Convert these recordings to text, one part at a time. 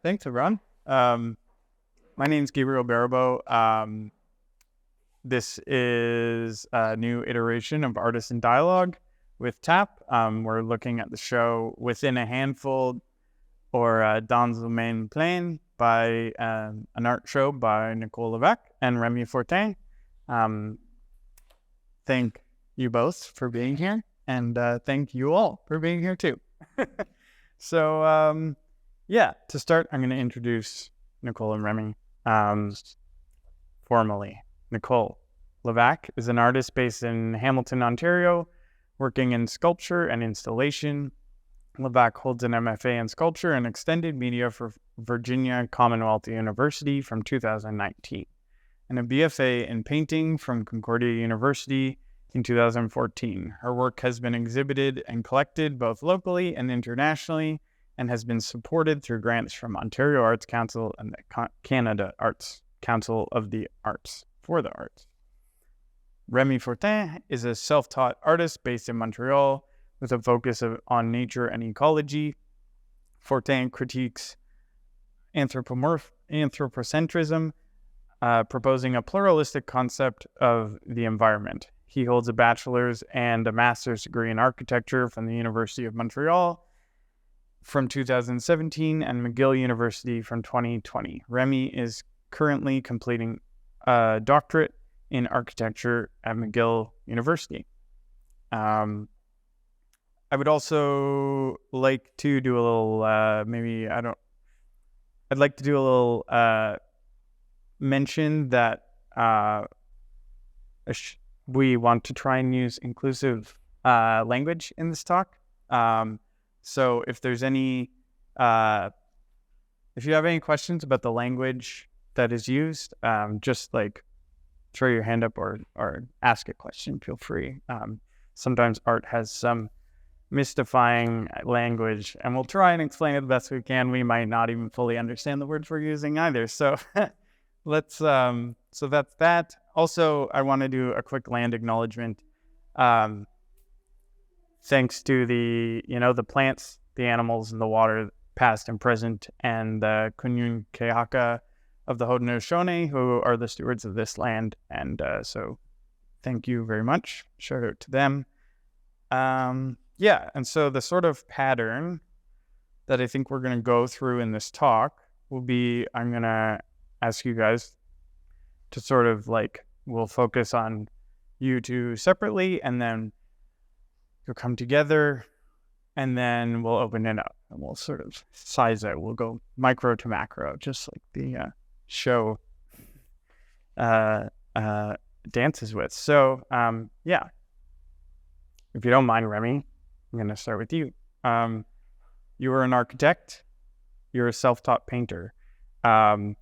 Thanks, everyone. My name is Gabriel Baribeau. This is a new iteration of Artists in Dialogue with TAP. We're looking at the show Within a Handful, or Dans le Main Plein, by an art show by NICOLE LEVAQUE and Remy Fortin. Thank you both for being here, and thank you all for being here too. So, to start, I'm going to introduce NICOLE and Remy formally. NICOLE LEVAQUE is an artist based in Hamilton, Ontario, working in sculpture and installation. LEVAQUE holds an MFA in sculpture and extended media for Virginia Commonwealth University from 2019, and a BFA in painting from Concordia University in 2014. Her work has been exhibited and collected both locally and internationally, and has been supported through grants from Ontario Arts Council and the Canada Arts Council of the Arts for the Arts. Remy Fortin is a self-taught artist based in Montreal with a focus on nature and ecology. Fortin critiques anthropocentrism, proposing a pluralistic concept of the environment. He holds a bachelor's and a master's degree in architecture from the University of Montreal from 2017 and McGill University from 2020. Remy is currently completing a doctorate in architecture at McGill University. I would also like to do a little, I'd like to do a little mention that we want to try and use inclusive language in this talk. So if there's any, if you have any questions about the language that is used, just like throw your hand up or ask a question, feel free. Sometimes art has some mystifying language, and we'll try and explain it the best we can. We might not even fully understand the words we're using either. So so that's that. Also, I want to do a quick land acknowledgement. Thanks to the plants, the animals, and the water, past and present, and the Kunyun Keaka of the Haudenosaunee, who are the stewards of this land. And so thank you very much. Shout out to them. And so the sort of pattern that I think we're going to go through in this talk will be, I'm going to ask you guys to sort of we'll focus on you two separately, and then you'll come together, and then we'll open it up and we'll sort of size it. We'll go micro to macro, just like the show dances with. So, if you don't mind, Remy, I'm going to start with you. You were an architect. You're a self-taught painter. I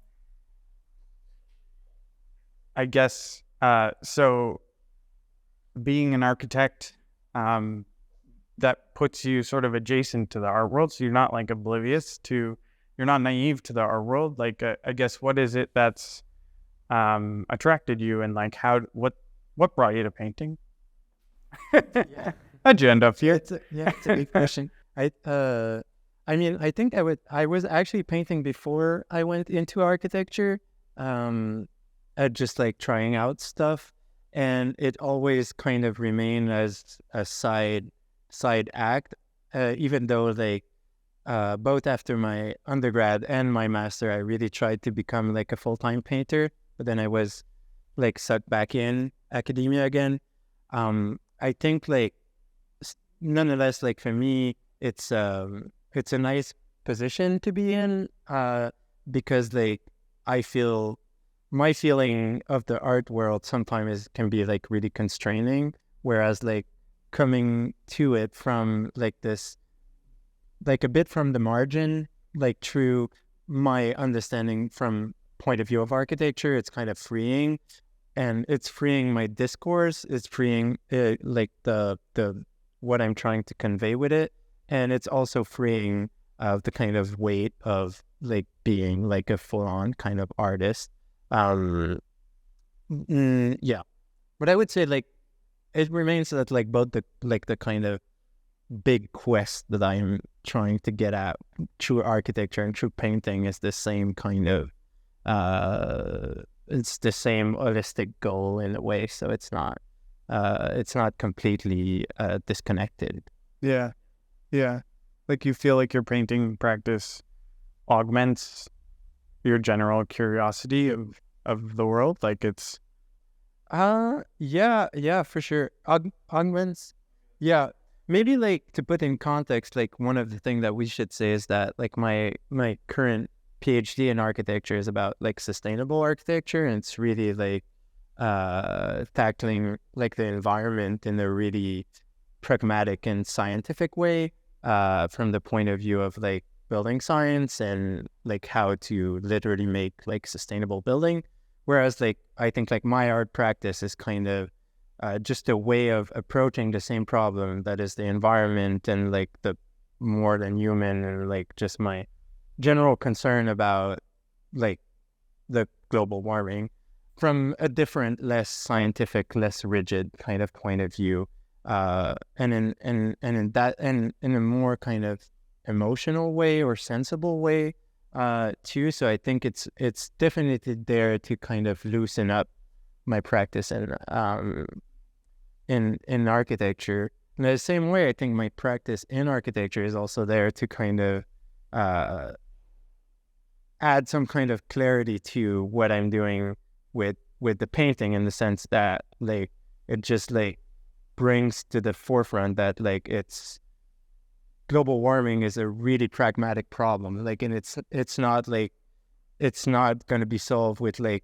guess, so being an architect, that puts you sort of adjacent to the art world. So you're not oblivious to, you're not naive to the art world. I guess, what is it that's attracted you, and what brought you to painting? Yeah. How'd you end up here? It's a big question. I think I was actually painting before I went into architecture, just trying out stuff, and it always kind of remained as a side act, even though both after my undergrad and my master, I really tried to become a full-time painter, but then I was sucked back in academia again. I think nonetheless, for me, it's a nice position to be in, because I feel my feeling of the art world sometimes can be really constraining, whereas coming to it from this, a bit from the margin, through my understanding from point of view of architecture, it's kind of freeing, and it's freeing my discourse. It's freeing the what I'm trying to convey with it, and it's also freeing the kind of weight of being a full-on kind of artist. But I would say it remains that both the kind of big quest that I'm trying to get at through architecture and through painting is the same kind of it's the same holistic goal in a way. So it's not completely disconnected. Yeah. Yeah. Like you feel like your painting practice augments your general curiosity of the world. Like it's Yeah, for sure. Augments. Yeah. Maybe like to put in context, like one of the things that we should say is that like my current PhD in architecture is about like sustainable architecture, and it's really like tackling like the environment in a really pragmatic and scientific way, from the point of view of like building science and like how to literally make like sustainable building. Whereas like I think like my art practice is kind of just a way of approaching the same problem that is the environment and like the more than human, and like just my general concern about like the global warming from a different, less scientific, less rigid kind of point of view, and in a more kind of emotional way or sensible way too. So I think it's definitely there to kind of loosen up my practice and in architecture. In the same way, I think my practice in architecture is also there to kind of add some kind of clarity to what I'm doing with the painting, in the sense that like it just like brings to the forefront that like it's global warming is a really pragmatic problem. Like, and it's not going to be solved with like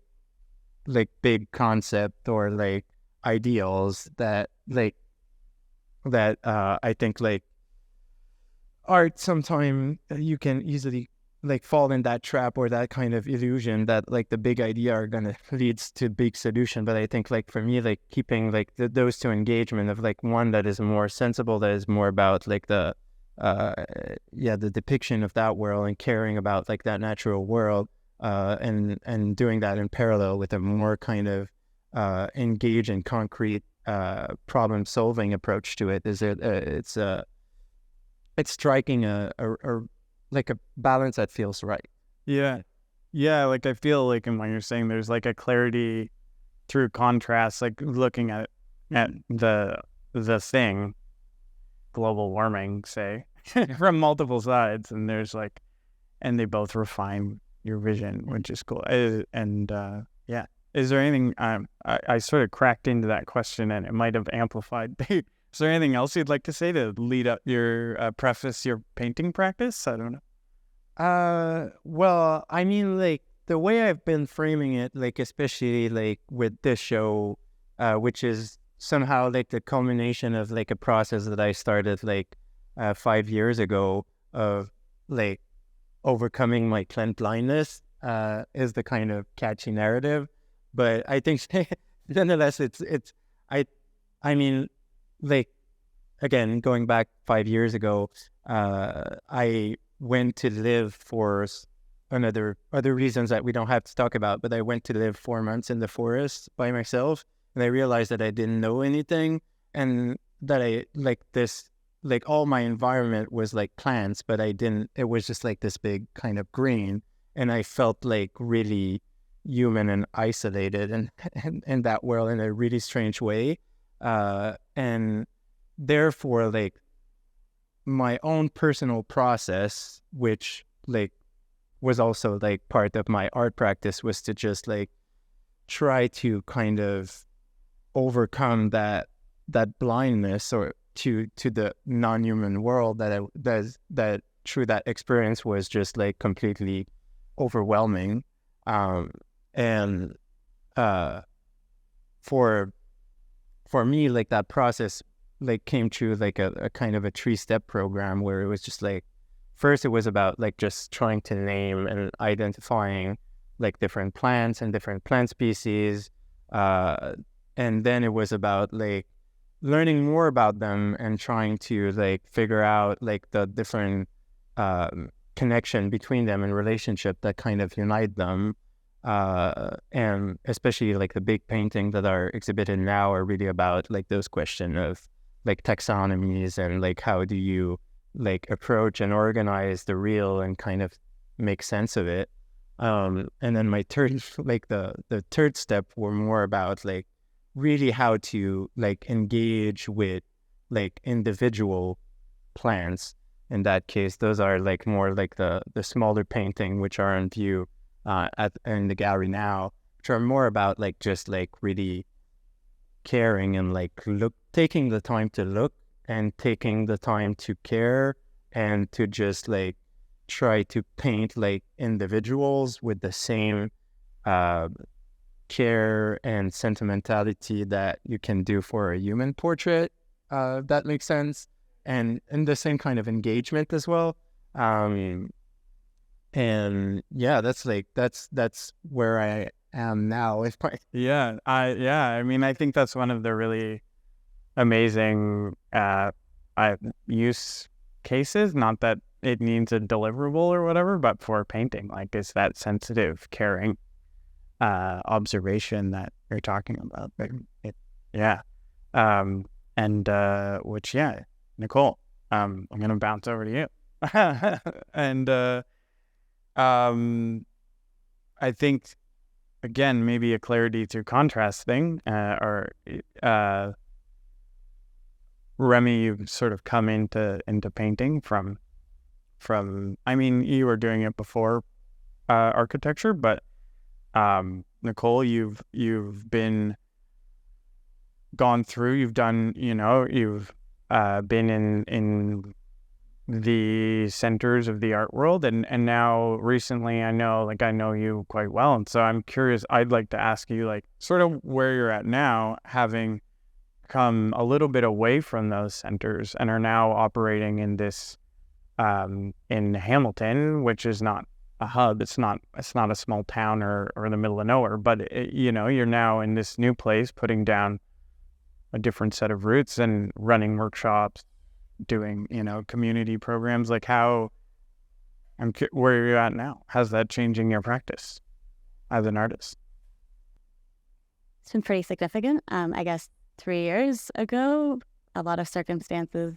big concept or like ideals that I think like art sometimes you can easily like fall in that trap or that kind of illusion that like the big idea are gonna leads to big solution. But I think like for me, like keeping like those two engagement of like one that is more sensible, that is more about like the depiction of that world and caring about like that natural world, and doing that in parallel with a more kind of engaged and concrete problem solving approach to it. It's striking a like a balance that feels right. Yeah. Yeah, like I feel like in what you're saying, there's like a clarity through contrast, like looking at the thing, global warming, say, from multiple sides, and there's like, and they both refine your vision, which is cool. Yeah. Is there anything, I sort of cracked into that question and it might have amplified. Is there anything else you'd like to say to lead up your, preface your painting practice? I don't know. Well, I mean, like the way I've been framing it, like especially like with this show, which is somehow like the culmination of like a process that I started like 5 years ago of like overcoming my clean blindness, is the kind of catchy narrative. But I think nonetheless, I mean, like, again, going back 5 years ago, I went to live for other reasons that we don't have to talk about, but I went to live 4 months in the forest by myself, and I realized that I didn't know anything, and that I like all my environment was like plants, but it was just like this big kind of green, and I felt like really human and isolated and in that world in a really strange way, and therefore like my own personal process, which like was also like part of my art practice, was to just like try to kind of overcome that blindness or to the non-human world that through that experience was just like completely overwhelming. And for me, like that process like came through like a kind of a 3-step program where it was just like, first it was about like just trying to name and identifying like different plants and different plant species, and then it was about like learning more about them and trying to like figure out like the different connection between them and relationship that kind of unite them. And especially like the big paintings that are exhibited now are really about like those questions of like taxonomies and like how do you like approach and organize the reel and kind of make sense of it. And then my third, like the third step were more about like really how to like engage with like individual plants. In that case, those are like more like the smaller painting, which are on view in the gallery now, which are more about like just like really caring and like taking the time to look and taking the time to care and to just like try to paint like individuals with the same care and sentimentality that you can do for a human portrait. That makes sense. And the same kind of engagement as well. And yeah, that's where I am now. I mean, I think that's one of the really amazing use cases. Not that it needs a deliverable or whatever, but for painting, like it's that sensitive, caring observation that you're talking about. Which Nicole, I'm gonna bounce over to you. And I think again maybe a clarity to contrast thing, Remy, you've sort of come into painting from I mean, you were doing it before architecture, but Nicole, you've been gone through, you've done, you've been in the centers of the art world, and now recently I know you quite well, and so I'm curious, I'd like to ask you like sort of where you're at now, having come a little bit away from those centers and are now operating in this in Hamilton, which is not a hub. It's not a small town or in the middle of nowhere, but you're now in this new place, putting down a different set of roots and running workshops, doing, community programs. Like where are you at now? How's that changing your practice as an artist? It's been pretty significant. I guess 3 years ago, a lot of circumstances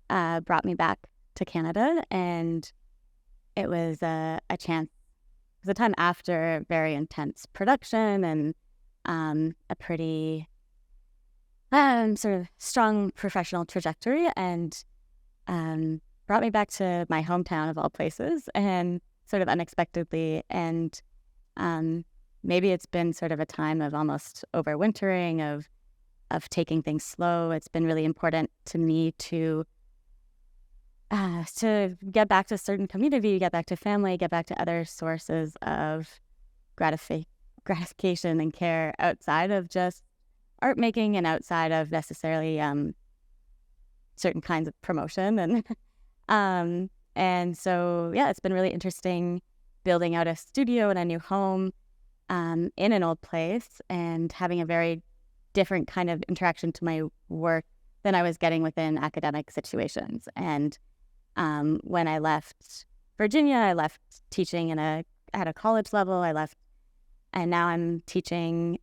brought me back to Canada, and it was a chance. It was a time after very intense production and a pretty sort of strong professional trajectory, and brought me back to my hometown of all places, and sort of unexpectedly. And maybe it's been sort of a time of almost overwintering, of taking things slow. It's been really important to me to get back to a certain community, get back to family, get back to other sources of gratification and care outside of just art making and outside of necessarily certain kinds of promotion. And so, yeah, it's been really interesting building out a studio and a new home in an old place, and having a very different kind of interaction to my work than I was getting within academic situations. And when I left Virginia, I left teaching at a college level. And now I'm teaching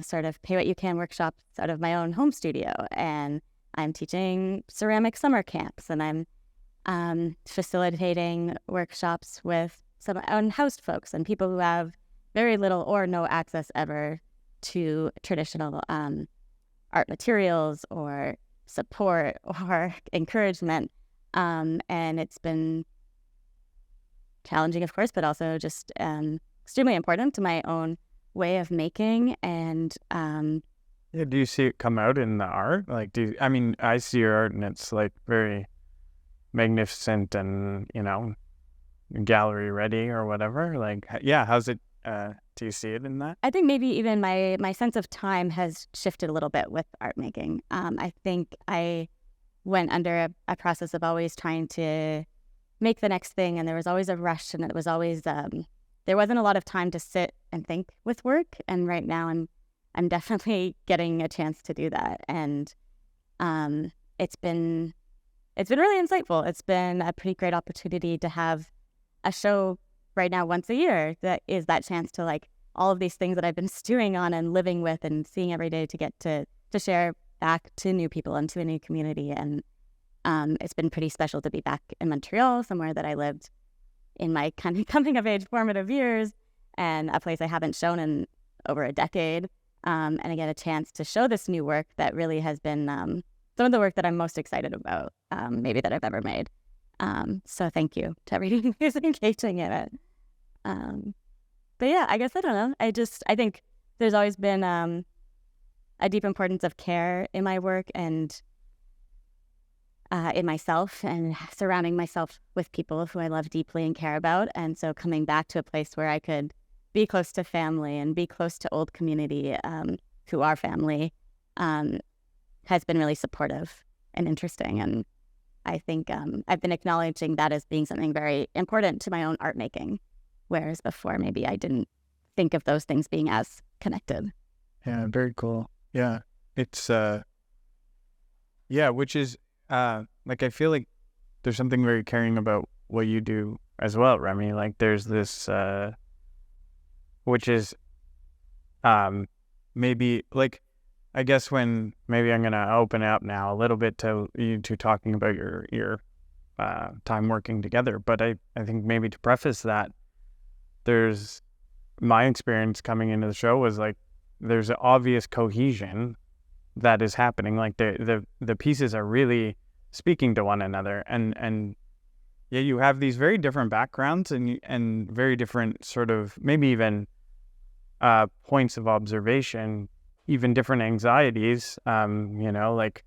sort of pay what you can workshops out of my own home studio, and I'm teaching ceramic summer camps, and I'm facilitating workshops with some unhoused folks and people who have very little or no access ever to traditional art materials or support or encouragement. And it's been challenging, of course, but also just extremely important to my own way of making. And do you see it come out in the art? Like, I see your art and it's like very magnificent and, gallery ready or whatever. Like, how's it, do you see it in that? I think maybe even my sense of time has shifted a little bit with art making. I think I went under a process of always trying to make the next thing, and there was always a rush, and it was always there wasn't a lot of time to sit and think with work. And right now I'm definitely getting a chance to do that, and it's been really insightful. It's been a pretty great opportunity to have a show right now once a year that is that chance to, like, all of these things that I've been stewing on and living with and seeing every day, to get to share back to new people and to a new community. And it's been pretty special to be back in Montreal, somewhere that I lived in my kind of coming of age formative years, and a place I haven't shown in over a decade. And I get a chance to show this new work that really has been some of the work that I'm most excited about, maybe that I've ever made. So thank you to everyone who's engaging in it. But yeah, I guess I don't know. I think there's always been a deep importance of care in my work and in myself, and surrounding myself with people who I love deeply and care about. And so coming back to a place where I could be close to family and be close to old community who are family has been really supportive and interesting. And I think I've been acknowledging that as being something very important to my own art making, whereas before maybe I didn't think of those things being as connected. Yeah, very cool. Yeah, it's which is like, I feel like there's something very caring about what you do as well, Remy. Like there's this which is maybe like, I guess when maybe I'm gonna open it up now a little bit to you two talking about your time working together, but I think maybe to preface that, there's my experience coming into the show was like there's an obvious cohesion that is happening. Like the pieces are really speaking to one another, and yeah, you have these very different backgrounds and very different sort of maybe even points of observation, even different anxieties, like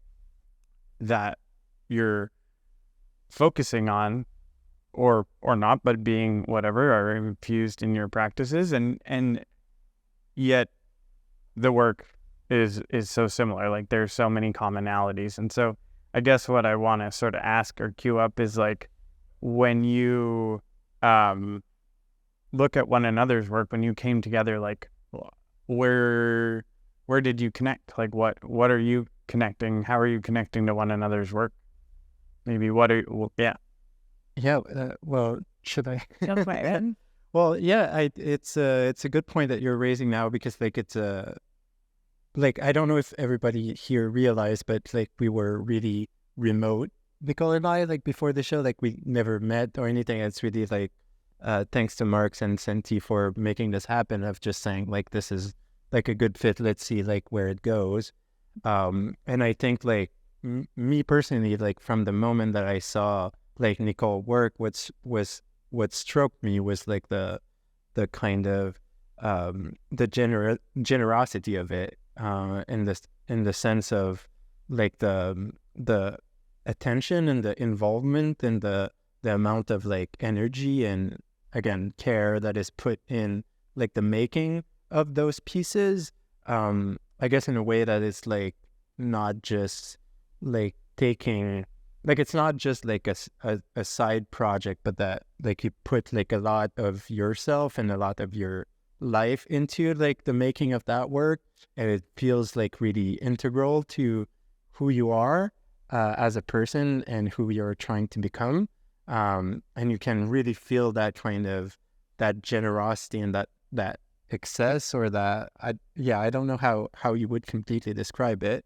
that you're focusing on or not, but being whatever are infused in your practices, and yet the work is so similar. Like there's so many commonalities. And so I guess what I want to sort of ask or cue up is like, when you look at one another's work, when you came together, like where did you connect? Like what are you connecting? How are you connecting to one another's work? Maybe well, should I Go for it. Well, yeah, it's a good point that you're raising now, because like it's like, I don't know if everybody here realized, but like we were really remote, Nicole and I, like before the show, like we never met or anything. It's really like thanks to Marks and Senti for making this happen, of just saying like, this is like a good fit, let's see like where it goes. And I think like me personally, like from the moment that I saw like Nicole work, what struck me was like the kind of the generosity of it, in the sense of like the attention and the involvement and the amount of like energy and again care that is put in like the making of those pieces. I guess in a way that it's like not just like taking, like it's not just like a side project, but that like you put like a lot of yourself and a lot of your life into like the making of that work, and it feels like really integral to who you are as a person and who you're trying to become. And you can really feel that kind of that generosity and that excess, or that I don't know how you would completely describe it.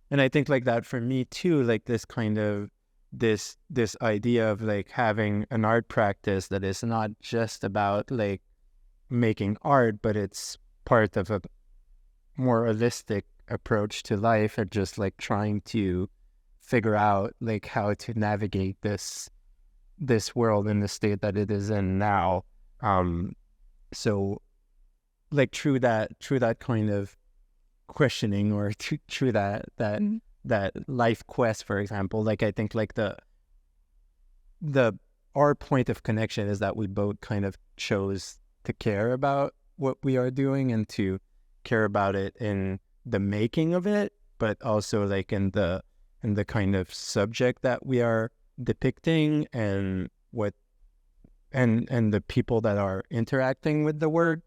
And I think like that for me too, like this kind of this idea of like having an art practice that is not just about like making art, but it's part of a more holistic approach to life, and just like trying to figure out like how to navigate this world in the state that it is in now. So like through that kind of questioning, or through that life quest, for example, like I think like our point of connection is that we both kind of chose to care about what we are doing and to care about it in the making of it, but also like in the kind of subject that we are depicting, and what and the people that are interacting with the work.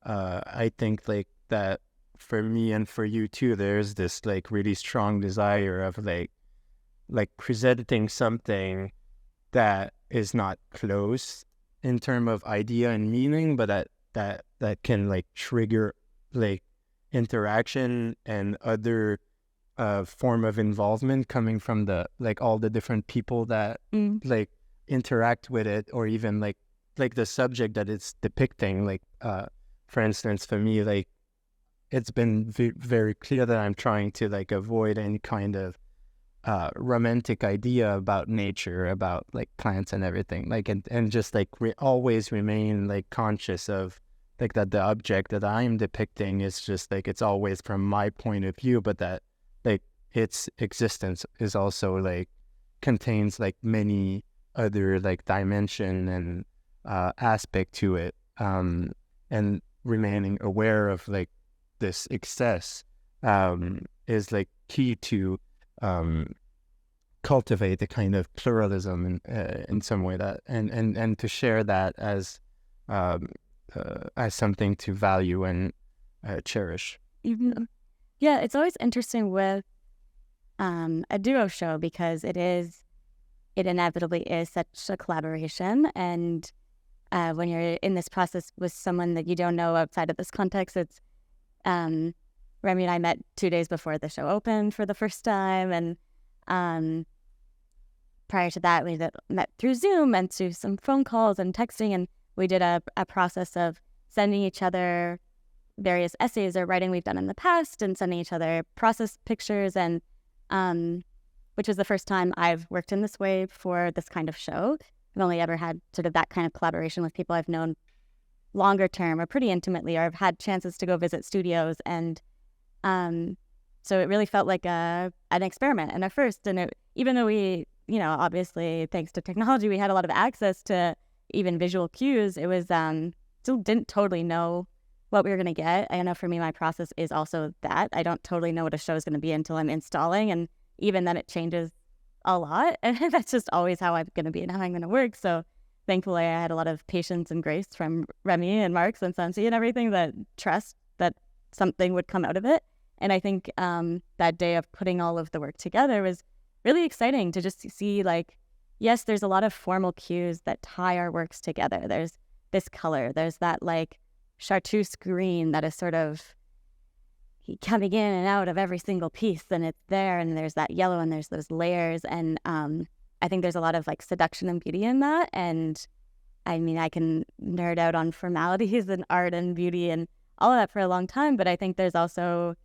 I think like that for me and for you too, there's this like really strong desire of like presenting something that is not close in terms of idea and meaning, but that can like trigger like interaction and other form of involvement coming from the like all the different people that like interact with it, or even like the subject that it's depicting. Like for instance, for me, like it's been very clear that I'm trying to like avoid any kind of romantic idea about nature, about like plants and everything, like and just like always remain like conscious of like that the object that I'm depicting is just like it's always from my point of view, but that like its existence is also like contains like many other like dimension and aspect to it, and remaining aware of like this excess is like key to cultivate a kind of pluralism in some way, that and to share that as something to value and cherish. Yeah, it's always interesting with a duo show because it inevitably is such a collaboration, and when you're in this process with someone that you don't know outside of this context, it's Remy and I met 2 days before the show opened for the first time, and prior to that, we met through Zoom and through some phone calls and texting, and we did a process of sending each other various essays or writing we've done in the past and sending each other process pictures, and which was the first time I've worked in this way for this kind of show. I've only ever had sort of that kind of collaboration with people I've known longer term or pretty intimately, or I've had chances to go visit studios, and so it really felt like an experiment and a first. And even though we, obviously thanks to technology, we had a lot of access to even visual cues, it was still didn't totally know what we were going to get. I know for me, my process is also that I don't totally know what a show is going to be until I'm installing, and even then it changes a lot, and that's just always how I'm going to be and how I'm going to work. So thankfully I had a lot of patience and grace from Remy and Marks and Sensi and everything, that trust that something would come out of it. And I think that day of putting all of the work together was really exciting to just see, like, yes, there's a lot of formal cues that tie our works together. There's this color, there's that like chartreuse green that is sort of coming in and out of every single piece, and it's there, and there's that yellow, and there's those layers, and I think there's a lot of like seduction and beauty in that. And I mean, I can nerd out on formalities and art and beauty and all of that for a long time, but I think there's also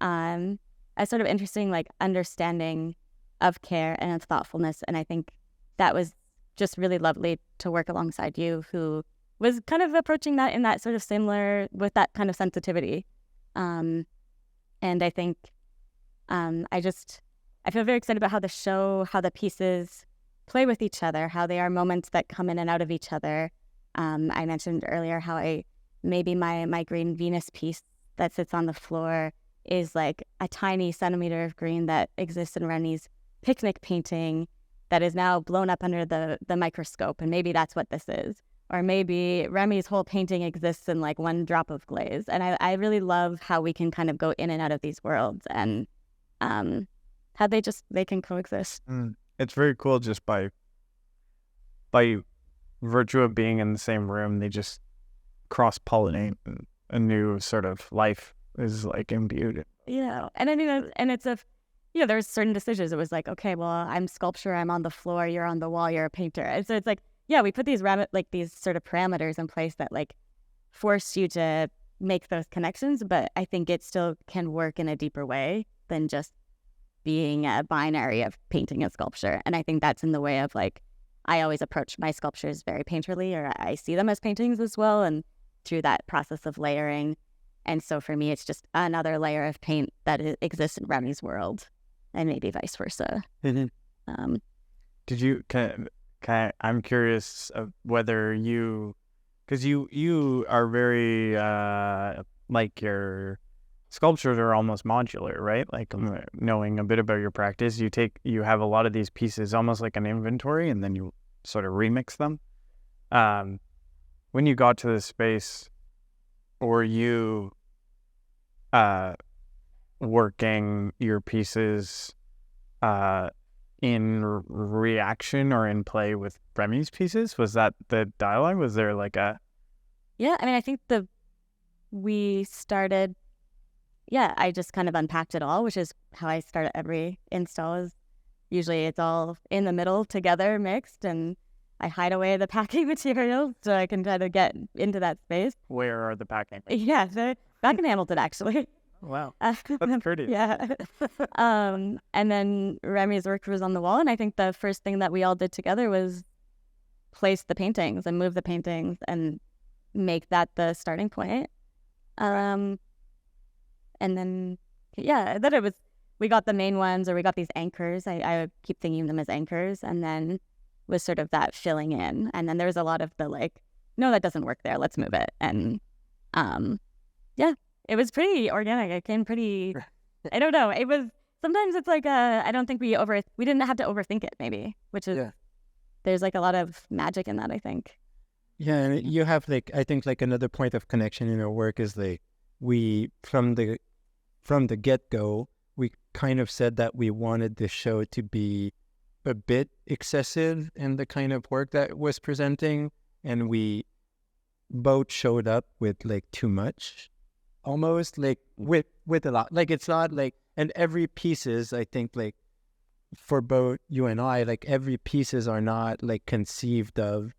a sort of interesting like understanding of care and of thoughtfulness, and I think that was just really lovely to work alongside you, who was kind of approaching that in that sort of similar, with that kind of sensitivity. And I think I feel very excited about how the pieces play with each other, how they are moments that come in and out of each other. I mentioned earlier how maybe my green Venus piece that sits on the floor is like a tiny centimeter of green that exists in Remy's picnic painting that is now blown up under the microscope, and maybe that's what this is. Or maybe Remy's whole painting exists in like one drop of glaze. And I really love how we can kind of go in and out of these worlds, and how they can coexist. It's very cool just by virtue of being in the same room, they just cross-pollinate, and a new sort of life is like imbued. Yeah. And I mean, and it's there's certain decisions. It was like, okay, well, I'm sculpture, I'm on the floor, you're on the wall, you're a painter. And so it's like, yeah, we put these sort of parameters in place that like force you to make those connections, but I think it still can work in a deeper way than just being a binary of painting and sculpture. And I think that's in the way of like, I always approach my sculptures very painterly, or I see them as paintings as well, and through that process of layering. And so for me, it's just another layer of paint that exists in Remy's world, and maybe vice versa. Mm-hmm. Did you I'm curious of whether because you are very like your sculptures are almost modular, right? Like knowing a bit about your practice, you have a lot of these pieces almost like an inventory, and then you sort of remix them. When you got to this space, were you working your pieces in reaction or in play with Remy's pieces? Was that the dialogue? Was there like a... Yeah, I mean, I think we started yeah, I just kind of unpacked it all, which is how I start every install. Is usually it's all in the middle together, mixed, and I hide away the packing materials so I can try to get into that space. Where are the packing? Yeah, so back in Hamilton, actually. Wow, that's pretty. Yeah. And then Remy's work was on the wall, and I think the first thing that we all did together was place the paintings and move the paintings and make that the starting point. And then, yeah, then it was, we got the main ones, or we got these anchors. I keep thinking of them as anchors, and then was sort of that filling in. And then there was a lot of the like, no, that doesn't work there. Let's move it. And yeah, it was pretty organic. It came pretty, I don't know. It was, sometimes it's like, I don't think we didn't have to overthink it maybe, which is, there's like a lot of magic in that, I think. Yeah, and you have like, I think like another point of connection in our work is like, we, from the get-go, we kind of said that we wanted the show to be a bit excessive in the kind of work that was presenting, and we both showed up with like too much, almost like with a lot. Like it's not like, and every pieces, I think like for both you and I, like every pieces are not like conceived of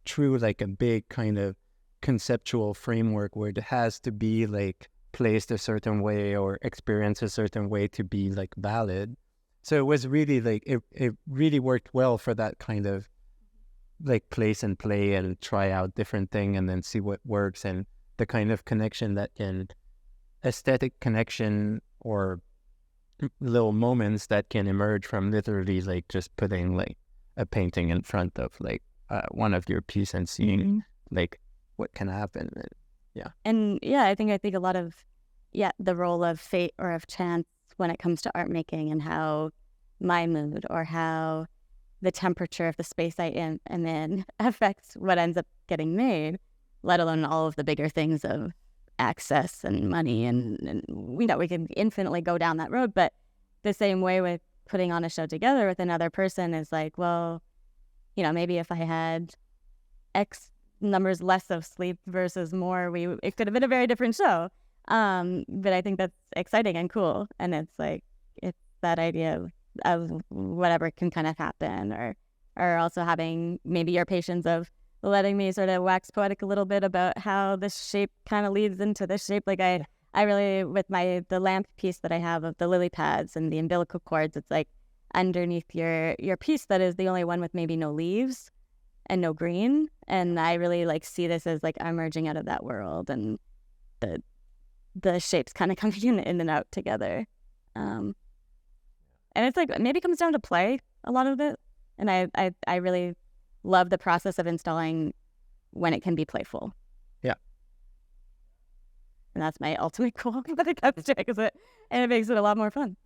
true like a big kind of conceptual framework where it has to be like placed a certain way or experienced a certain way to be like valid. So it was really like it really worked well for that kind of like place and play and try out different thing and then see what works, and the kind of connection that can, aesthetic connection or little moments that can emerge from literally like just putting like a painting in front of like one of your piece and seeing like what can happen. And yeah, I think a lot of the role of fate or of chance when it comes to art making, and how my mood or how the temperature of the space I am in affects what ends up getting made, let alone all of the bigger things of access and money. And we know we can infinitely go down that road, but the same way with putting on a show together with another person is like, well, you know, maybe if I had X numbers less of sleep versus more, it could have been a very different show. But I think that's exciting and cool. And it's like, it's that idea of whatever can kind of happen, or also having maybe your patience of letting me sort of wax poetic a little bit about how this shape kind of leads into this shape. Like I really, with the lamp piece that I have of the lily pads and the umbilical cords, it's like underneath your piece that is the only one with maybe no leaves and no green. And I really like see this as like emerging out of that world, and the shapes kind of coming in and out together. And it's like, maybe it comes down to play, a lot of it. And I really love the process of installing when it can be playful. Yeah. And that's my ultimate goal when it comes to it, and it makes it a lot more fun.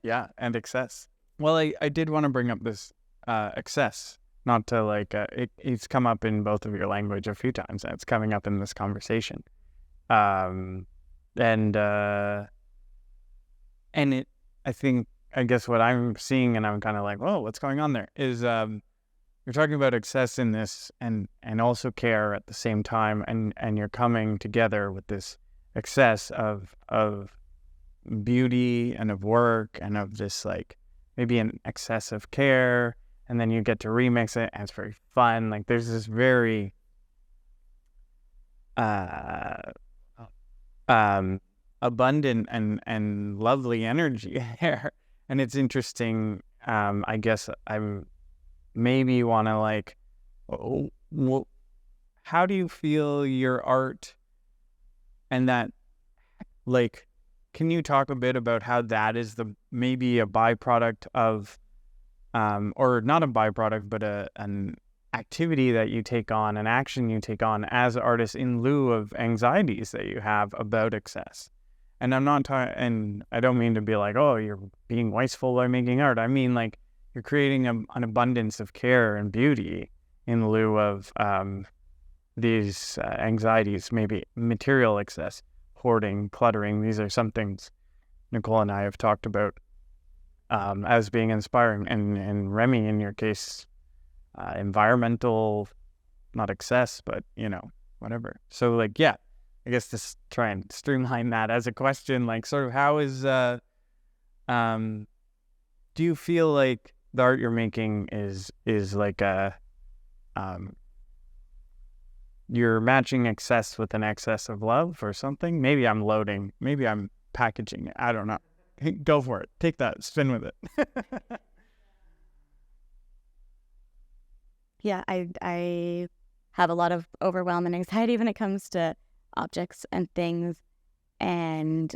Yeah, and excess. Well, I did want to bring up this excess, not to like, it's come up in both of your language a few times, and it's coming up in this conversation. And it, I guess what I'm seeing, and I'm kind of like, whoa, what's going on there, is you're talking about excess in this and also care at the same time, and you're coming together with this excess of beauty and of work and of this like maybe an excess of care, and then you get to remix it and it's very fun. Like there's this very abundant and lovely energy there. And it's interesting. I guess I'm maybe want to like, how do you feel your art and that, like, can you talk a bit about how that is maybe a byproduct of, or not a byproduct, but an activity that you take on, an action you take on as artists in lieu of anxieties that you have about excess? And I'm not and I don't mean to be like, oh, you're being wasteful by making art. I mean, like, you're creating an abundance of care and beauty in lieu of these anxieties, maybe material excess, hoarding, cluttering. These are some things Nicole and I have talked about as being inspiring. And Remy, in your case, environmental, not excess, but, you know, whatever. So, like, yeah, I guess to try and streamline that as a question, like sort of how is, do you feel like the art you're making is like you're matching excess with an excess of love or something? Maybe I'm loading, maybe I'm packaging it. I don't know. Go for it. Take that, spin with it. Yeah, I have a lot of overwhelm and anxiety when it comes to objects and things, and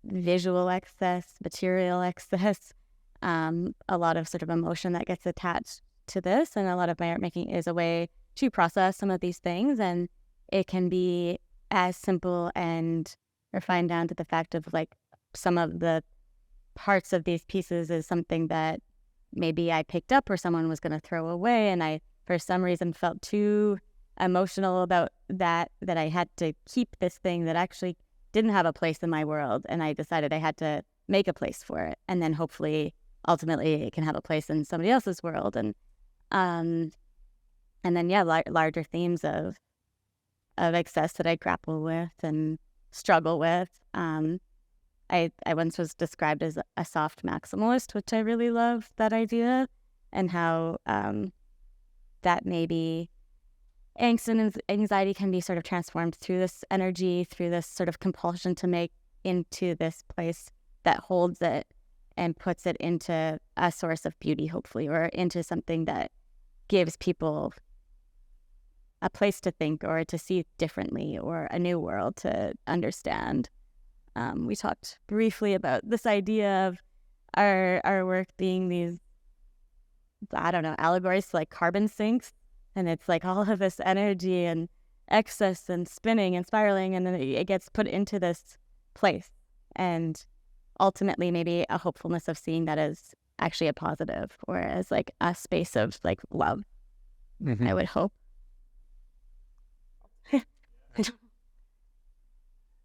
visual excess, material excess, a lot of sort of emotion that gets attached to this. And a lot of my art making is a way to process some of these things. And it can be as simple and refined down to the fact of like some of the parts of these pieces is something that maybe I picked up or someone was going to throw away, and I, for some reason, felt too emotional about that I had to keep this thing that actually didn't have a place in my world, and I decided I had to make a place for it, and then hopefully, ultimately, it can have a place in somebody else's world, and then larger themes of excess that I grapple with and struggle with. I once was described as a soft maximalist, which I really love that idea, and how that maybe angst and anxiety can be sort of transformed through this energy, through this sort of compulsion to make, into this place that holds it and puts it into a source of beauty, hopefully, or into something that gives people a place to think or to see differently or a new world to understand. We talked briefly about this idea of our work being these, I don't know, allegories to like carbon sinks. And it's like all of this energy and excess and spinning and spiraling, and then it gets put into this place. And ultimately maybe a hopefulness of seeing that as actually a positive or as like a space of like love, I would hope.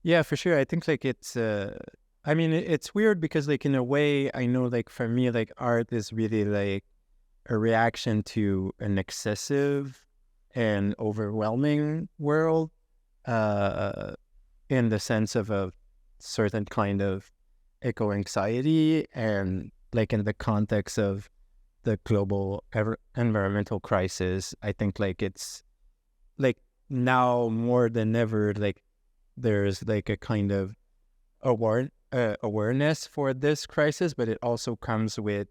Yeah, for sure. I think like it's I mean it's weird because like in a way I know like for me like art is really like a reaction to an excessive and overwhelming world, in the sense of a certain kind of eco-anxiety, and like in the context of the global environmental crisis. I think like it's like now more than ever, like there's like a kind of awareness for this crisis, but it also comes with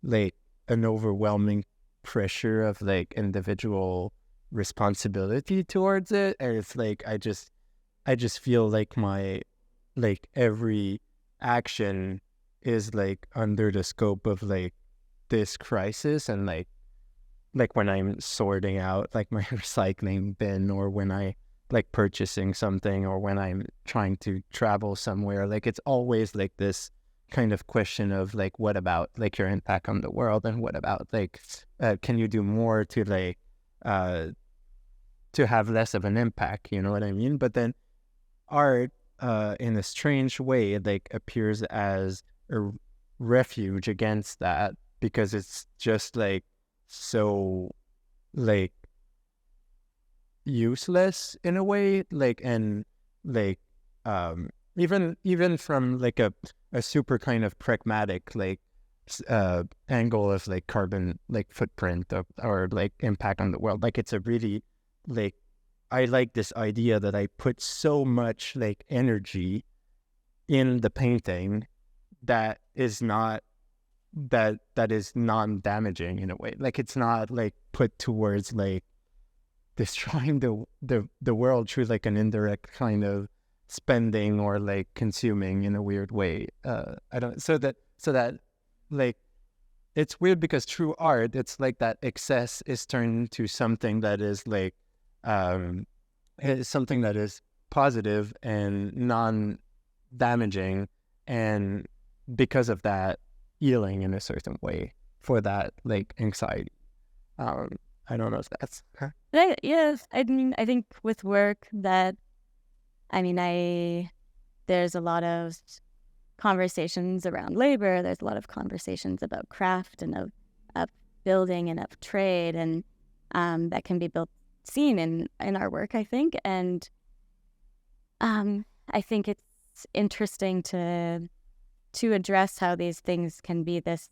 like an overwhelming pressure of like individual responsibility towards it. And it's like I just feel like my like every action is like under the scope of like this crisis, and like when I'm sorting out like my recycling bin, or when I like purchasing something, or when I'm trying to travel somewhere, like it's always like this kind of question of like, what about like your impact on the world, and what about like can you do more to like to have less of an impact, you know what I mean? But then art in a strange way like appears as a refuge against that, because it's just like so like useless in a way, like, and like even from like a super kind of pragmatic like angle of like carbon like footprint or like impact on the world, like it's a really like, I like this idea that I put so much like energy in the painting that is not that is non-damaging in a way, like it's not like put towards like destroying the world through like an indirect kind of spending or like consuming in a weird way. I don't, so that like it's weird because through art it's like that excess is turned into something that is like something that is positive and non-damaging, and because of that healing in a certain way for that like anxiety. I don't know if that's Yes, I mean, I think with work that, I mean, there's a lot of conversations around labor. There's a lot of conversations about craft and of building and of trade, and that can be seen in our work, I think. And I think it's interesting to address how these things can be this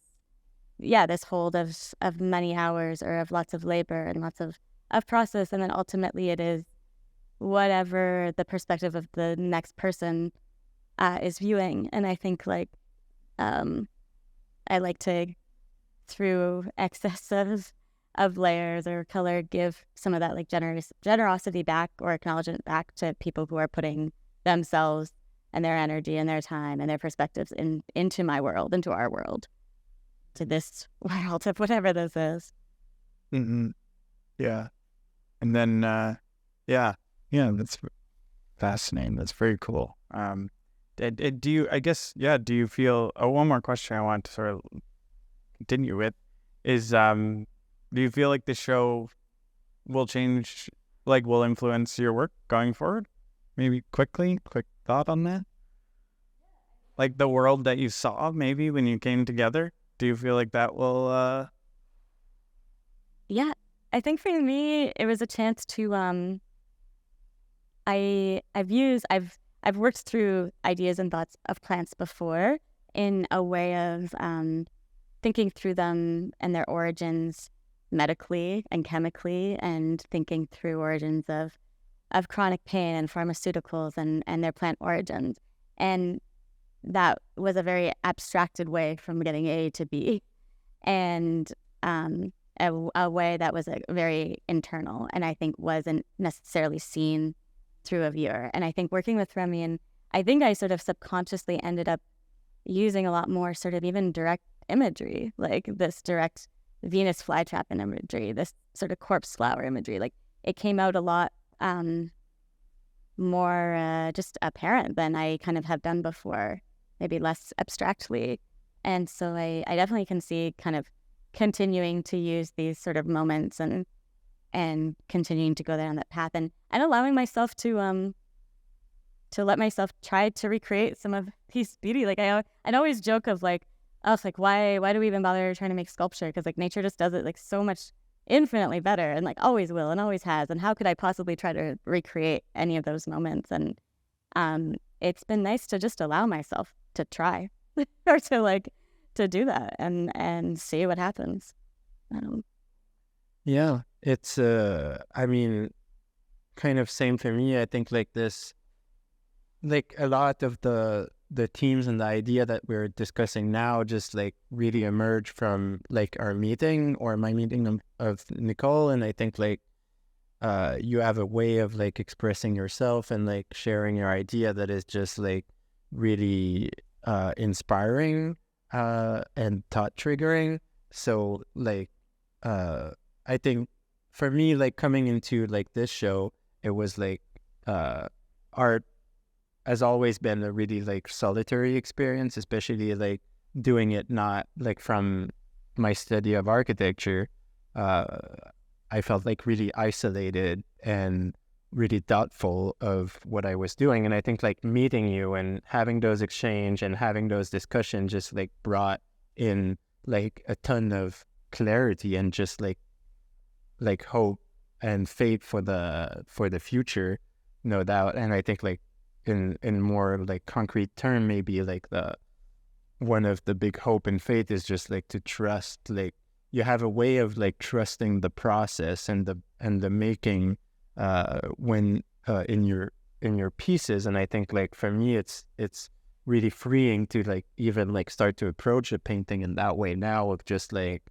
hold of many hours or of lots of labor and lots of process, and then ultimately it is whatever the perspective of the next person is viewing. And I think like I like to, through excess of layers or color, give some of that like generosity back or acknowledgement back to people who are putting themselves and their energy and their time and their perspectives into my world, into our world, to this world of whatever this is. Mm-hmm. Yeah. And then, that's fascinating. That's very cool. Do you feel, one more question I want to sort of continue with is, do you feel like the show will influence your work going forward? Maybe quick thought on that? Like the world that you saw maybe when you came together, do you feel like that will, Yeah, I think for me, it was a chance to, I've worked through ideas and thoughts of plants before in a way of thinking through them and their origins medically and chemically, and thinking through origins of chronic pain and pharmaceuticals and their plant origins. And that was a very abstracted way from getting A to B, and a way that was very internal, and I think wasn't necessarily seen through a viewer. And I think working with Remy, and I think I sort of subconsciously ended up using a lot more sort of even direct imagery, like this direct Venus flytrap imagery, this sort of corpse flower imagery. Like it came out a lot more just apparent than I kind of have done before, maybe less abstractly. And so I definitely can see kind of continuing to use these sort of moments and continuing to go down that path, and allowing myself to let myself try to recreate some of these beauty. Like I'd always joke of like, oh, it's like why do we even bother trying to make sculpture? Because like nature just does it like so much infinitely better, and like always will and always has. And how could I possibly try to recreate any of those moments? And it's been nice to just allow myself to try or to do that and see what happens. Yeah, it's I mean, kind of same for me. I think like this, like a lot of the themes and the idea that we're discussing now just like really emerge from like our meeting or my meeting of Nicole. And I think like you have a way of like expressing yourself and like sharing your idea that is just like really inspiring and thought triggering. So like I think for me, like coming into like this show, it was like art has always been a really like solitary experience, especially like doing it not like from my study of architecture. I felt like really isolated and really thoughtful of what I was doing. And I think like meeting you and having those exchange and having those discussions just like brought in like a ton of clarity and just like hope and faith for the future, no doubt. And I think like in more like concrete term, maybe like the one of the big hope and faith is just like to trust, like you have a way of like trusting the process and the making when in your pieces. And I think like for me it's really freeing to like even like start to approach a painting in that way now, of just like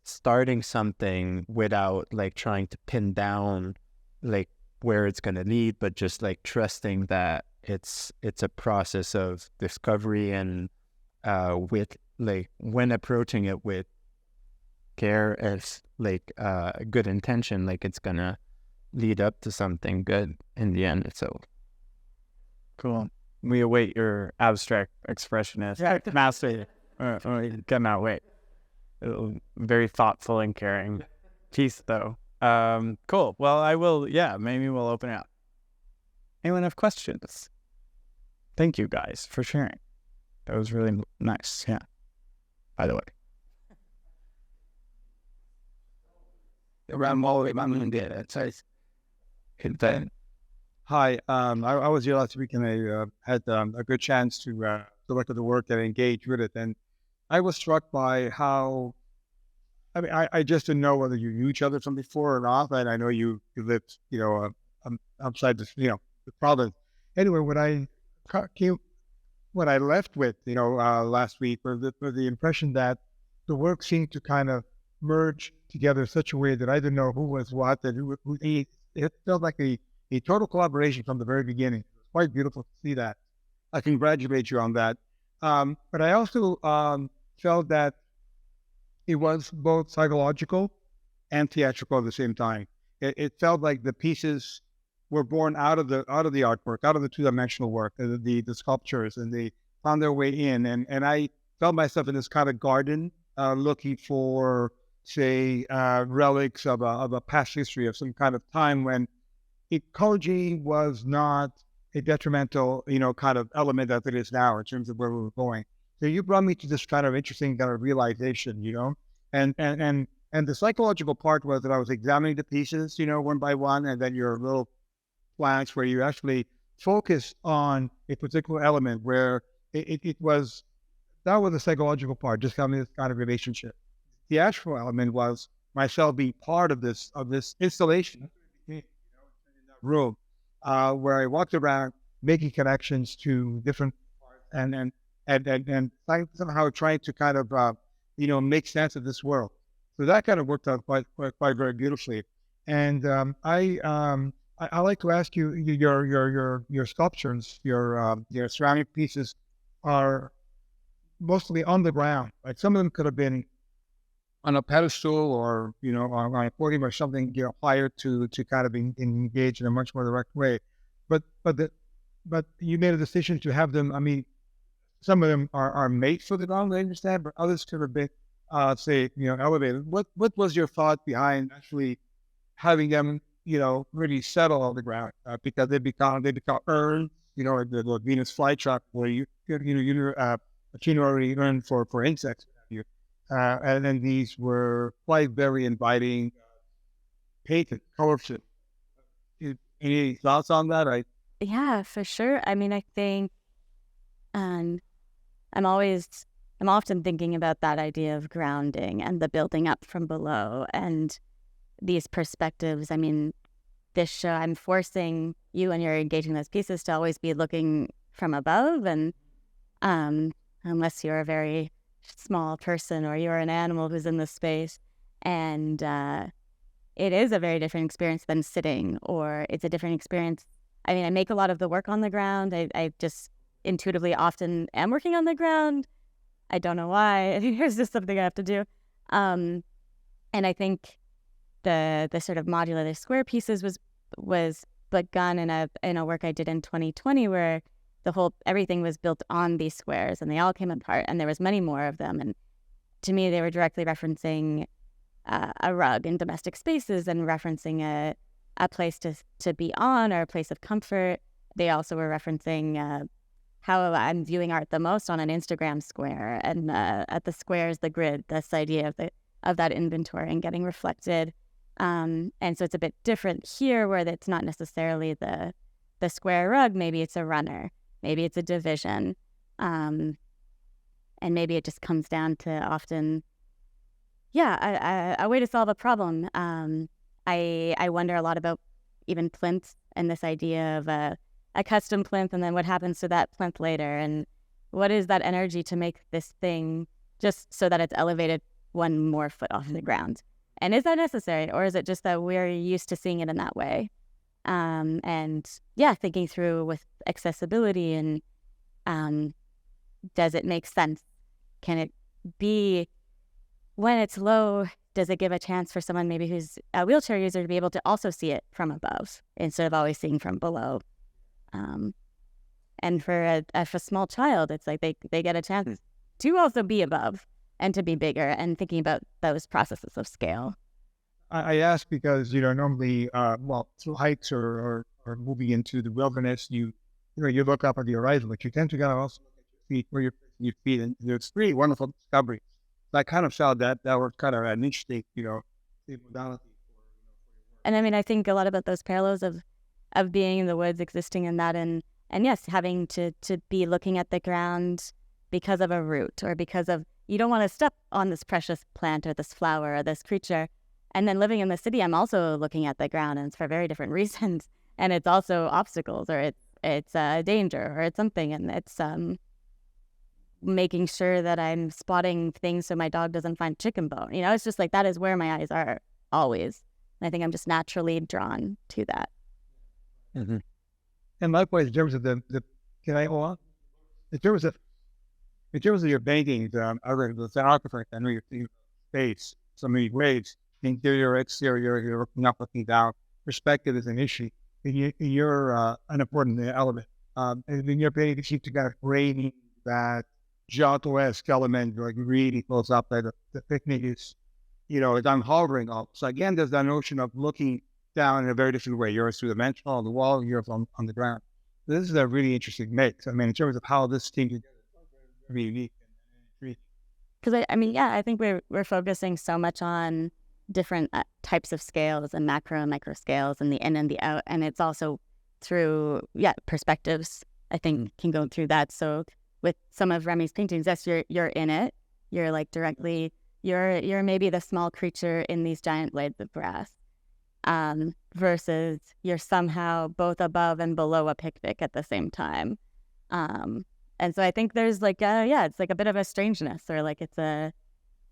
starting something without like trying to pin down like where it's going to lead, but just like trusting that it's a process of discovery, and with like when approaching it with care as like good intention, like it's gonna lead up to something good in the end. So cool. We await your abstract expressionist master. Cannot wait. Very thoughtful and caring piece, though. Cool. Well, I will. Yeah, maybe we'll open it up. Anyone have questions? Thank you guys for sharing. That was really nice. Yeah. By the way. Hi, I was here last week and I had a good chance to look at the work and engage with it. And I was struck by how, I just didn't know whether you knew each other from before or not. And I know you lived, outside the province. Anyway, came, what I left with, last week was the impression that the work seemed to kind of merge together in such a way that I didn't know who was what and it felt like a total collaboration from the very beginning. It was quite beautiful to see that. I congratulate you on that. But I also felt that it was both psychological and theatrical at the same time. It felt like the pieces were born out of the artwork, out of the two-dimensional work, the sculptures, and they found their way in. And I felt myself in this kind of garden, looking for, say, relics of a past history of some kind of time when ecology was not a detrimental, kind of element that it is now in terms of where we were going. So you brought me to this kind of interesting kind of realization, and the psychological part was that I was examining the pieces, one by one, and then your little plans where you actually focus on a particular element where it was, that was the psychological part, just having this kind of relationship. The actual element was myself being part of this installation in that room, where I walked around making connections to different parts and somehow trying to kind of make sense of this world. So that kind of worked out quite very beautifully. And I like to ask you, your sculptures, your ceramic pieces are mostly on the ground. Like some of them could have been on a pedestal or on a podium or something, higher to kind of engage in a much more direct way. But you made a decision to have them. I mean, some of them are made for the ground, I understand, but others could have been, say, elevated. What was your thought behind actually having them, really settle on the ground? Because they become urns, the Venus flytrap where you itinerary urn for insects. And then these were quite very inviting, painted, colorful. Any thoughts on that? Yeah, for sure. I mean, I think um, I'm often thinking about that idea of grounding and the building up from below and these perspectives. I mean, this show, I'm forcing you when you're engaging those pieces to always be looking from above. And unless you're a very small person or you're an animal who's in this space. And it is a very different experience than sitting, or it's a different experience. I mean, I make a lot of the work on the ground. I just intuitively often am working on the ground. I don't know why. It's just something I have to do. And I think the sort of modular, the square pieces was begun in a work I did in 2020 where everything was built on these squares and they all came apart and there was many more of them. And to me, they were directly referencing a rug in domestic spaces and referencing a place to be on or a place of comfort. They also were referencing how I'm viewing art the most on an Instagram square, and at the squares, the grid, this idea of that inventory and getting reflected. And so it's a bit different here where it's not necessarily the square rug. Maybe it's a runner. Maybe it's a division. And maybe it just comes down to often, a way to solve a problem. I wonder a lot about even plinths and this idea of a custom plinth and then what happens to that plinth later. And what is that energy to make this thing just so that it's elevated one more foot off the ground? And is that necessary, or is it just that we're used to seeing it in that way? Thinking through with accessibility and does it make sense? Can it be, when it's low, does it give a chance for someone maybe who's a wheelchair user to be able to also see it from above instead of always seeing from below? And for a small child, it's like they get a chance to also be above and to be bigger, and thinking about those processes of scale. I ask because, normally, through hikes or moving into the wilderness, you look up at the horizon, but you tend to kind of also look at your feet, where you're placing your feet, and it's really wonderful discovery. So I kind of felt that was kind of an interesting, modality. And I mean, I think a lot about those parallels of of being in the woods, existing in that, and yes, having to be looking at the ground because of a root or because of, you don't want to step on this precious plant or this flower or this creature. And then living in the city, I'm also looking at the ground, and it's for very different reasons. And it's also obstacles, or it's danger, or it's something, and it's making sure that I'm spotting things so my dog doesn't find chicken bone. You know, it's just like, that is where my eyes are always. And I think I'm just naturally drawn to that. Mm-hmm. And likewise, in terms of the can I go on? In terms of your paintings, other than the photographer, I know you're seeing space, so many ways, interior, exterior, you're looking up, looking down. Perspective is an issue. You're an important element. And in your painting, you seem to kind of creating that Giotto-esque element, like really close up, that the picnic is, you know, as I'm hovering up. So again, there's that notion of looking down in a very different way. Yours two-dimensional on the wall, yours on the ground. This is a really interesting mix. I mean, in terms of how this came together, it's very unique and intriguing. Because I think we're focusing so much on different types of scales and macro and micro scales and the in and the out, and it's also through perspectives. I think can go through that. So with some of Remy's paintings, yes, you're in it. You're like directly. You're maybe the small creature in these giant blades of grass. Versus you're somehow both above and below a picnic at the same time. And so I think there's like, it's like a bit of a strangeness, or like it's a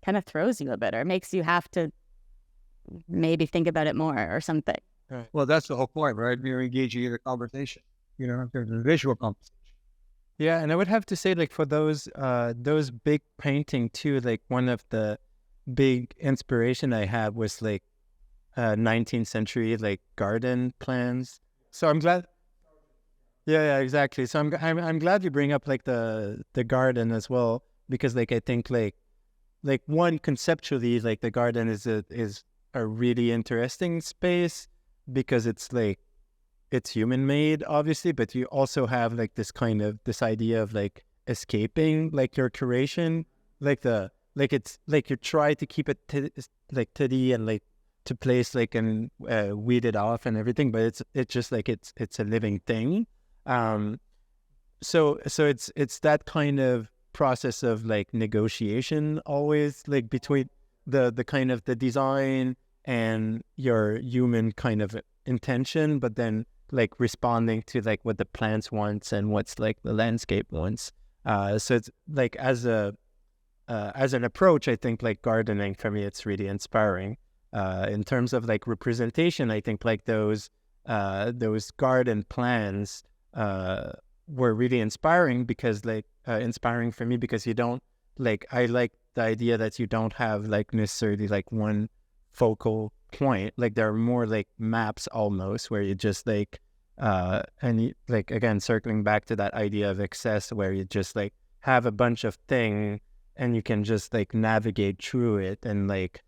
kind of throws you a bit, or makes you have to maybe think about it more or something. Right. Well, that's the whole point, right? You're engaging in a conversation, you know, there's a visual conversation. Yeah, and I would have to say, like, for those big painting too, like one of the big inspiration I had was like 19th century like garden plans. So I'm glad. Yeah, exactly. So I'm glad you bring up like the garden as well, because like I think like one, conceptually, like the garden is a really interesting space because it's like it's human made, obviously, but you also have like this idea of like escaping like your creation, it's like you try to keep it tidy and like to place like and weed it off and everything, but it's just like it's a living thing. So it's that kind of process of like negotiation always, like between the kind of the design and your human kind of intention, but then like responding to like what the plants wants and what's like the landscape wants. So it's like as an approach, I think like gardening for me, it's really inspiring. In terms of like representation, I think like those garden plans were really inspiring because like inspiring for me because you don't like, I like the idea that you don't have like necessarily like one focal point. Like there are more like maps almost where you just like and you, like again circling back to that idea of excess where you just like have a bunch of things and you can just like navigate through it and like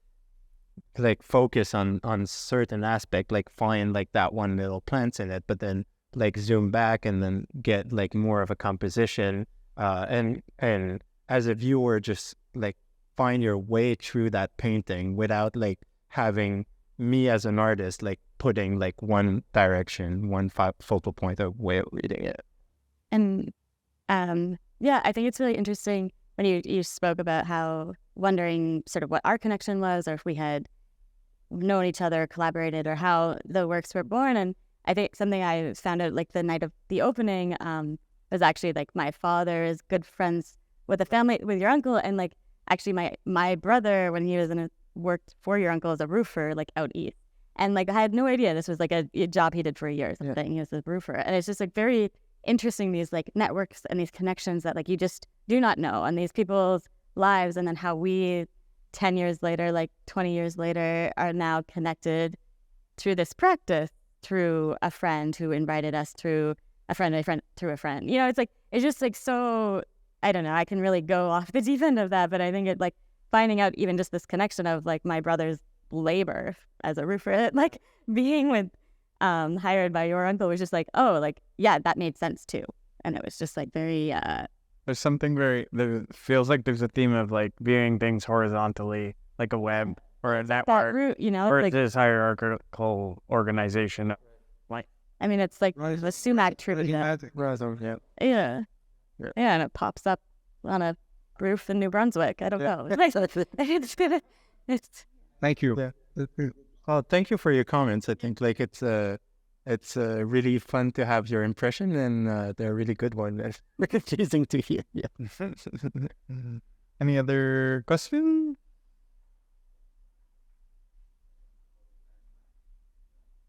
focus on certain aspect, like find like that one little plant in it, but then like zoom back and then get like more of a composition and as a viewer just like find your way through that painting without like having me as an artist like putting like one direction, one focal point of way of reading it. And I think it's really interesting when you spoke about how wondering sort of what our connection was, or if we had known each other, collaborated, or how the works were born. And I think something I found out like the night of the opening was actually like my father is good friends with your uncle, and like actually my brother, when he was worked for your uncle as a roofer like out east, and like I had no idea this was like a job he did for a year or something. Yeah. He was a roofer, and it's just like very interesting, these like networks and these connections that like you just do not know, and these people's lives, and then how we 10 years later, like 20 years later, are now connected through this practice, through a friend who invited us, through a friend through a friend. You know, it's just like so, I don't know, I can really go off the deep end of that, but I think it like finding out even just this connection of like my brother's labor as a roofer, like being with hired by your uncle was just like, oh, like, yeah, that made sense too. And it was just like very there's something there feels like there's a theme of like viewing things horizontally, like a web or a network, that route, you know, or like this hierarchical organization. I I mean, it's like Right. the sumac trivia. Magic. Rhizome, yeah. Yeah. Yeah. Yeah, and it pops up on a roof in New Brunswick. I don't Yeah. know. It's Thank you. Yeah. Well, thank you for your comments. I think like it's really fun to have your impression, and they're a really good one. It's confusing to hear. Yeah. Any other questions?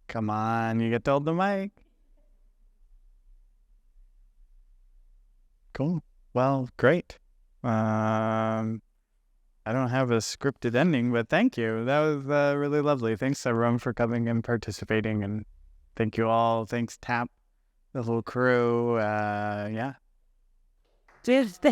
Come on, you get to hold the mic. Cool. Well, great. I don't have a scripted ending, but thank you. That was really lovely. Thanks, everyone, for coming and participating. And thank you all. Thanks, Tap, the whole crew. Yeah. just